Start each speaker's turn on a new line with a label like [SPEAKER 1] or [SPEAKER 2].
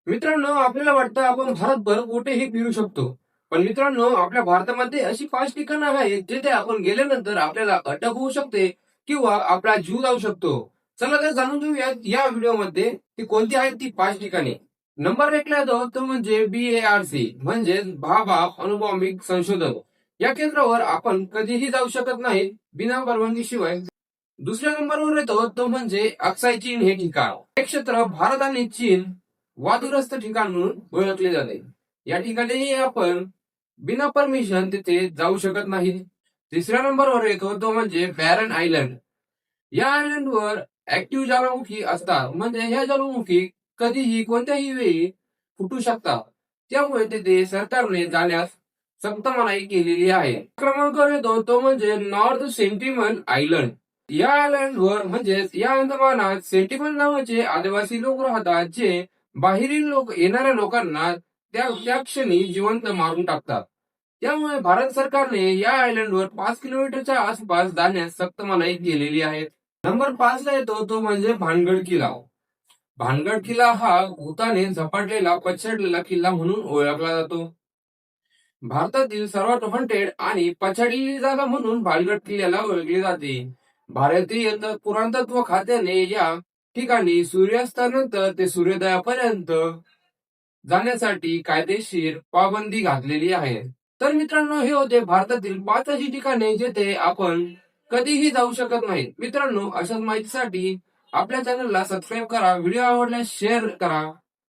[SPEAKER 1] मित्रांनो, आपल्याला वाटतं आपण भारतभर कुठेही फिरू शकतो. पण मित्रांनो, आपल्या भारतामध्ये अशी 5 ठिकाणं आहेत जिथे आपण गेल्यानंतर आपल्याला अटक होऊ शकते किंवा आपला जीव जाऊ शकतो. चला तर जाणून घेऊयात या व्हिडिओमध्ये ती कोणती आहेत ती 5 ठिकाणे. नंबर 1 ला येतो तो म्हणजे BARC म्हणजे भाभा अणुबॉम्बिंग संशोधन. या केंद्रावर आपण कधीही जाऊ शकत नाही बिना परवानगीशिवाय. दुसऱ्या नंबरवर येतो तो म्हणजे अक्साय चीन हे ठिकाण. हे क्षेत्र भारत आणि चीन वादग्रस्त ठिकाण म्हणून ओळखले जाते. या ठिकाणी आपण बिना परमिशन तिथे जाऊ शकत नाही. तिसऱ्या नंबरवर येतो तो म्हणजे बॅरन आयलंड. या आयलंडवर ऍक्टिव्ह ज्वालामुखी असतात म्हणजे ह्या ज्वालामुखी कधीही कोणत्याही वेळी फुटू शकतात. त्यामुळे तिथे सरकारने जाण्यास सक्त मनाई केलेली आहे. क्रमांकावर येतो तो म्हणजे नॉर्थ सेंटिमन आयलंड. या आयलंडवर म्हणजेच या अंदमानात सेंटिमन नावाचे आदिवासी लोक राहतात जे बाहेरील लोक येणाऱ्या लोकांना त्या त्या क्षणी जिवंत मारून टाकतात. त्यामुळे भारत सरकारने या आयलंडवर 5 किलोमीटरच्या आसपास जाण्यास सक्त मनाई केलेली आहे. नंबर 5 ला येतो तो म्हणजे भानगड किल्ला. भानगड किल्ला हा भूताने झपाटलेला पछाडलेला किल्ला म्हणून ओळखला जातो. भारतातील सर्वात हॉन्टेड आणि पछाडलेली जागा म्हणून भानगड किल्ल्याला ओळखले जाते. भारतीय पुरातत्व खात्याने या ठिकाणी सूर्यास्तानंतर ते सूर्योदयापर्यंत जाण्यासाठी कायदेशीर पाबंदी घातलेली आहे. तर मित्रांनो, हे होते भारतातील 5 अशी ठिकाणे जिथे आपण कधीही जाऊ शकत नाही. मित्रांनो, अशाच माहितीसाठी आपल्या चॅनलला सबस्क्राईब करा, व्हिडिओ आवडल्यास शेअर करा.